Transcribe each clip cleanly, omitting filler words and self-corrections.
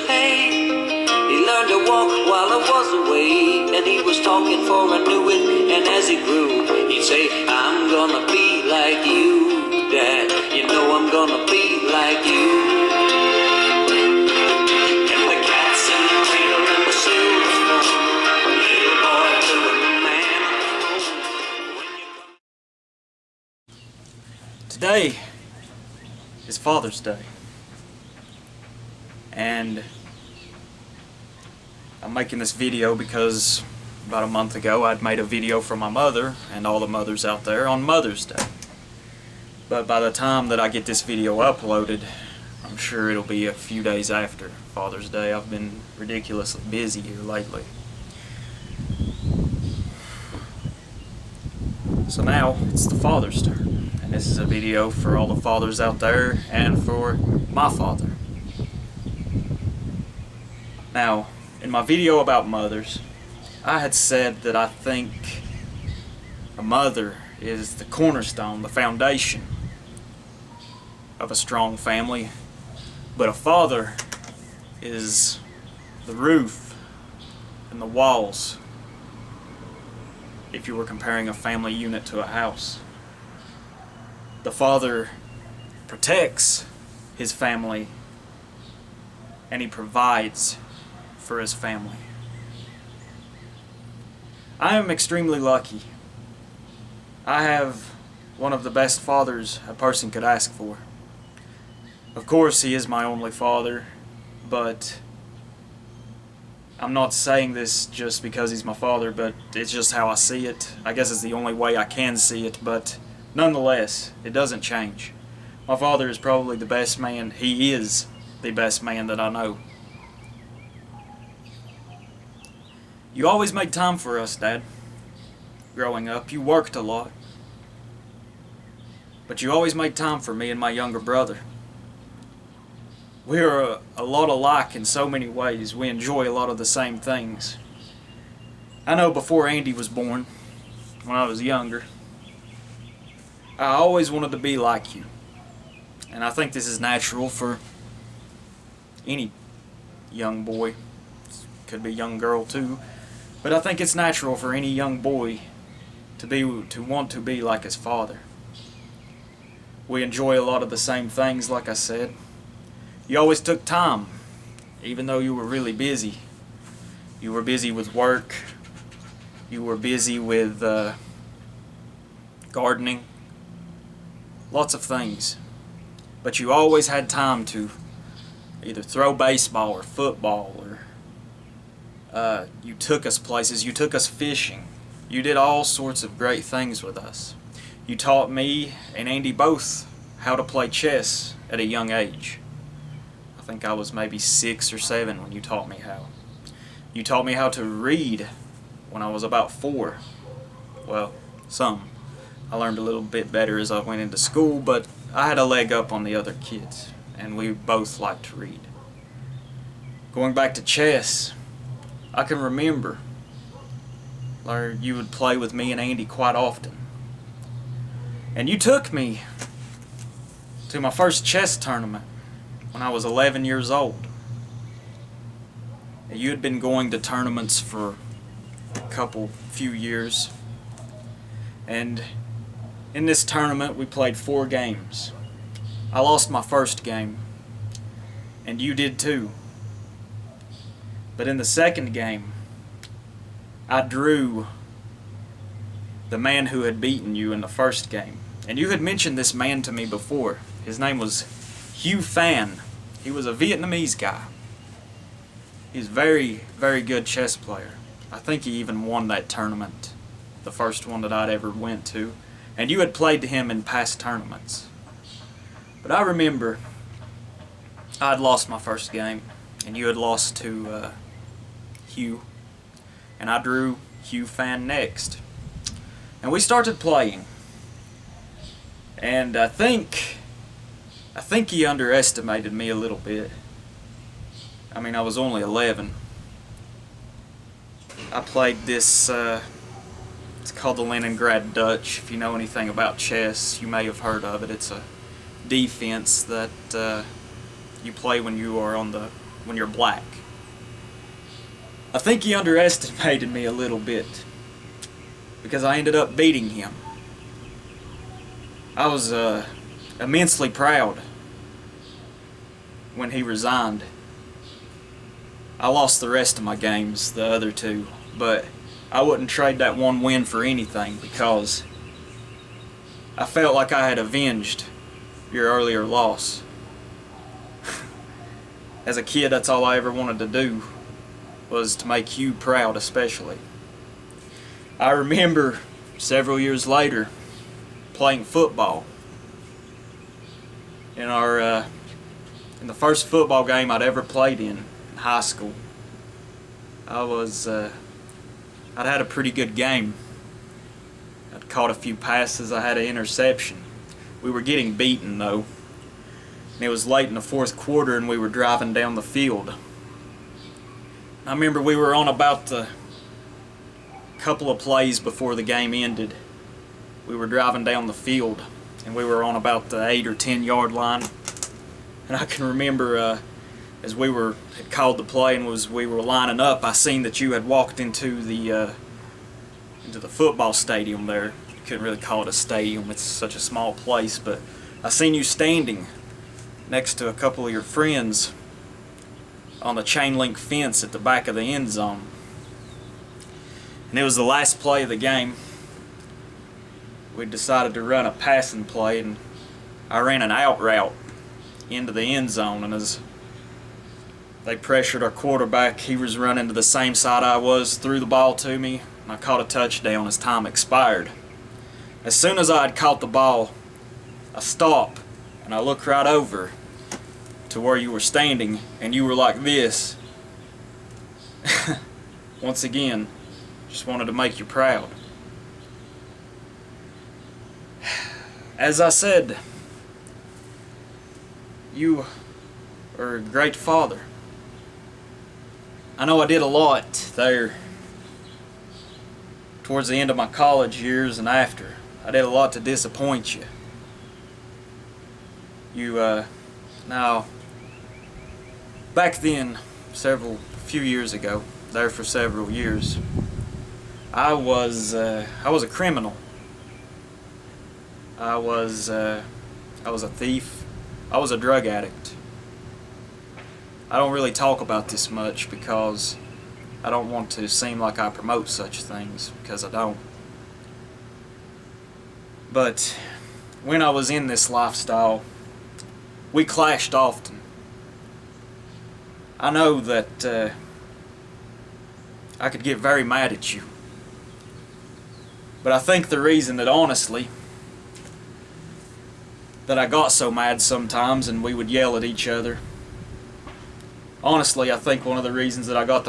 pain. He learned to walk while I was away, and he was talking for I knew it. And as he grew, he'd say, I'm gonna be like you, Dad. You know I'm gonna be like you. And the cat's in the cradle and the silver spoon, little boy blue and the man on the moon. Today is Father's Day, and I'm making this video because about a month ago I'd made a video for my mother and all the mothers out there on Mother's Day. But by the time that I get this video uploaded, I'm sure it'll be a few days after Father's Day. I've been ridiculously busy here lately. So now it's the father's turn, and this is a video for all the fathers out there and for my father. Now, in my video about mothers, I had said that I think a mother is the cornerstone, the foundation of a strong family, but a father is the roof and the walls if you were comparing a family unit to a house. The father protects his family and he provides for his family. I am extremely lucky. I have one of the best fathers a person could ask for. Of course, he is my only father, but I'm not saying this just because he's my father, but it's just how I see it. I guess it's the only way I can see it, but nonetheless, it doesn't change. My father is probably the best man. He is the best man that I know. You always made time for us, Dad. Growing up, you worked a lot. But you always made time for me and my younger brother. We're a lot alike in so many ways. We enjoy a lot of the same things. I know before Andy was born, when I was younger, I always wanted to be like you. And I think this is natural for any young boy. Could be young girl too. But I think it's natural for any young boy to want to be like his father. We enjoy a lot of the same things, like I said. You always took time, even though you were really busy. You were busy with work. You were busy with gardening. Lots of things. But you always had time to either throw baseball or football, or you took us places. You took us fishing. You did all sorts of great things with us. You taught me and Andy both how to play chess at a young age. I think I was maybe 6 or 7 when you taught me how. You taught me how to read when I was about 4. Well, some. I learned a little bit better as I went into school, but I had a leg up on the other kids, and we both liked to read. Going back to chess, I can remember you would play with me and Andy quite often. And you took me to my first chess tournament when I was 11 years old. You had been going to tournaments for a few years. And in this tournament we played 4 games. I lost my first game, and you did too. But in the second game, I drew the man who had beaten you in the first game. And you had mentioned this man to me before. His name was Hugh Phan. He was a Vietnamese guy. He's a very, very good chess player. I think he even won that tournament, the first one that I'd ever went to. And you had played him in past tournaments. But I remember I'd lost my first game, and you had lost to Hugh. And I drew Hugh Phan next. And we started playing. And I think he underestimated me a little bit. I mean, I was only 11. I played this, it's called the Leningrad Dutch. If you know anything about chess, you may have heard of it. It's a defense that you play when you are on the when you're black. I think he underestimated me a little bit because I ended up beating him. I was immensely proud when he resigned. I lost the rest of my games, the other two, but I wouldn't trade that one win for anything because I felt like I had avenged your earlier loss. As a kid, that's all I ever wanted to do, was to make you proud, especially. I remember several years later playing football in the first football game I'd ever played in high school. I'd had a pretty good game. I'd caught a few passes, I had an interception. We were getting beaten though. And it was late in the fourth quarter and we were driving down the field. I remember we were on about the couple of plays before the game ended. We were driving down the field and we were on about the 8 or 10 yard line. And I can remember as we had called the play and we were lining up, I seen that you had walked into the football stadium there. You couldn't really call it a stadium, it's such a small place, but I seen you standing next to a couple of your friends on the chain link fence at the back of the end zone. And it was the last play of the game. We decided to run a passing play and I ran an out route into the end zone, and as they pressured our quarterback, he was running to the same side I was, threw the ball to me, and I caught a touchdown as time expired. As soon as I had caught the ball, I stopped and I looked right over to where you were standing, and you were like this. Once again, just wanted to make you proud. As I said, you are a great father. I know I did a lot there towards the end of my college years and after. I did a lot to disappoint you. Now, back then, few years ago, there for several years, I was a criminal. I was a thief. I was a drug addict. I don't really talk about this much because I don't want to seem like I promote such things, because I don't. But when I was in this lifestyle, we clashed often. I know that I could get very mad at you. But I think the reason that, honestly, that I got so mad sometimes and we would yell at each other, honestly, I think one of the reasons that I got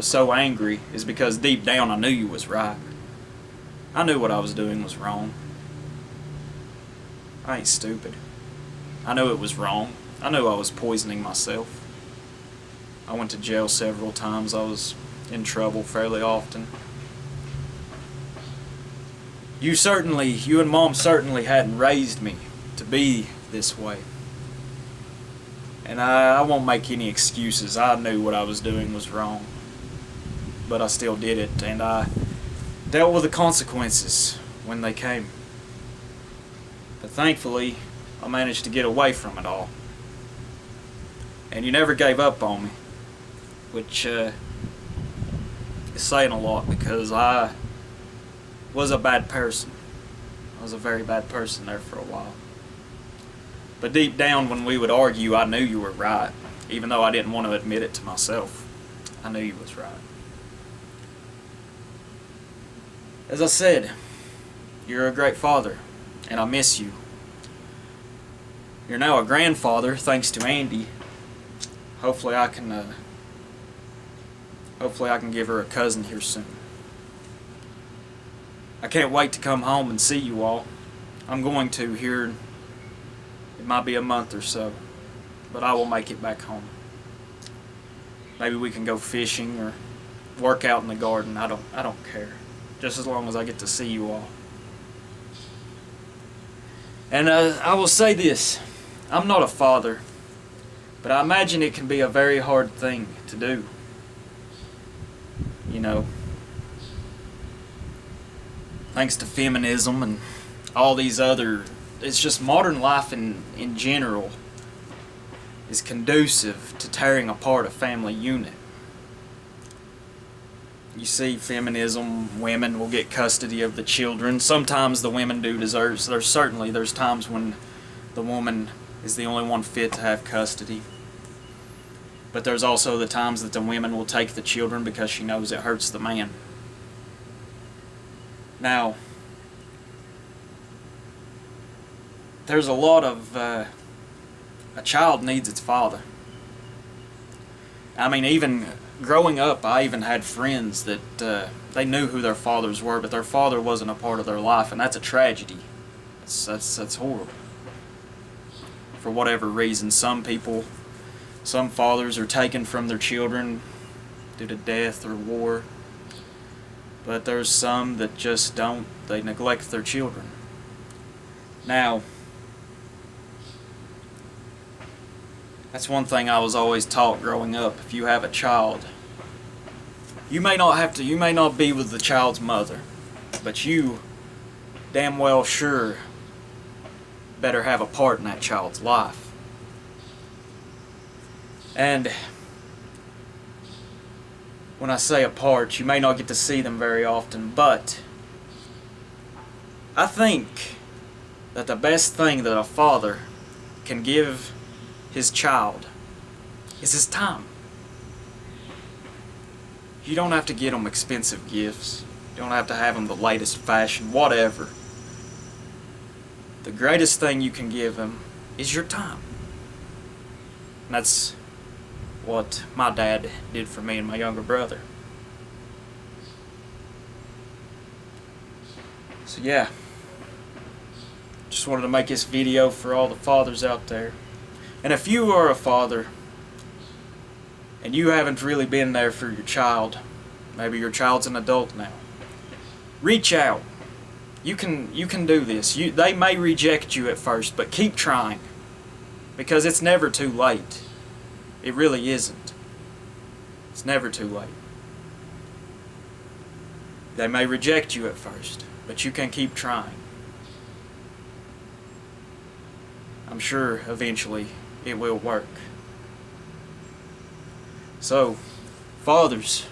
so angry is because deep down I knew you was right. I knew what I was doing was wrong. I ain't stupid. I knew it was wrong. I knew I was poisoning myself. I went to jail several times. I was in trouble fairly often. You and Mom certainly hadn't raised me to be this way. And I won't make any excuses. I knew what I was doing was wrong. But I still did it, and I dealt with the consequences when they came. But thankfully, I managed to get away from it all. And you never gave up on me, which is saying a lot, because I was a bad person. I was a very bad person there for a while. But deep down, when we would argue, I knew you were right. Even though I didn't want to admit it to myself, I knew you was right. As I said, you're a great father, and I miss you. You're now a grandfather, thanks to Andy. Hopefully I can give her a cousin here soon. I can't wait to come home and see you all. I'm going to here. It might be a month or so, but I will make it back home. Maybe we can go fishing or work out in the garden. I don't care. Just as long as I get to see you all. And I will say this. I'm not a father, But I imagine it can be a very hard thing to do. You know, thanks to feminism and all these other, it's just modern life in general is conducive to tearing apart a family unit. You see feminism, women will get custody of the children. Sometimes the women do deserve, so there's times when the woman is the only one fit to have custody. But there's also the times that the women will take the children because she knows it hurts the man. Now, there's a lot of, a child needs its father. I mean, even growing up, I even had friends that they knew who their fathers were, but their father wasn't a part of their life, and that's a tragedy. That's horrible. For whatever reason, some fathers are taken from their children due to death or war, but there's some that just don't. They neglect their children. Now, that's one thing I was always taught growing up. If you have a child, you may not be with the child's mother, but you damn well sure better have a part in that child's life. And when I say a part, you may not get to see them very often, but I think that the best thing that a father can give his child is his time. You don't have to get them expensive gifts. You don't have to have them the latest fashion, whatever. The greatest thing you can give them is your time. And that's what my dad did for me and my younger brother. So yeah, just wanted to make this video for all the fathers out there. And if you are a father and you haven't really been there for your child, maybe your child's an adult now, reach out. You can do this. They may reject you at first, but keep trying, because it's never too late. It really isn't. It's never too late. They may reject you at first, but you can keep trying. I'm sure eventually it will work. So, fathers,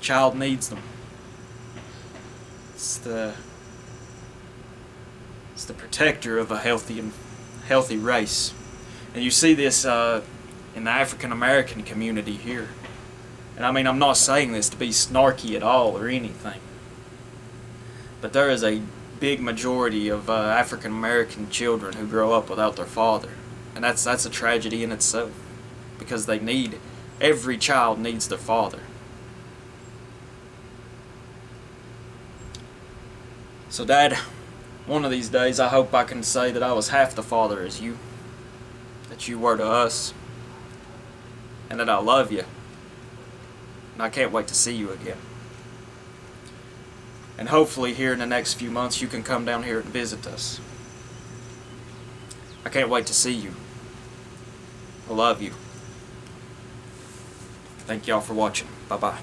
child needs them. It's the protector of a healthy race. And you see this in the African American community here. And I mean, I'm not saying this to be snarky at all or anything, but there is a big majority of African American children who grow up without their father, and that's a tragedy in itself, because every child needs their father. So Dad, one of these days I hope I can say that I was half the father as you, that you were to us, and that I love you, and I can't wait to see you again. And hopefully here in the next few months you can come down here and visit us. I can't wait to see you. I love you. Thank y'all for watching. Bye-bye.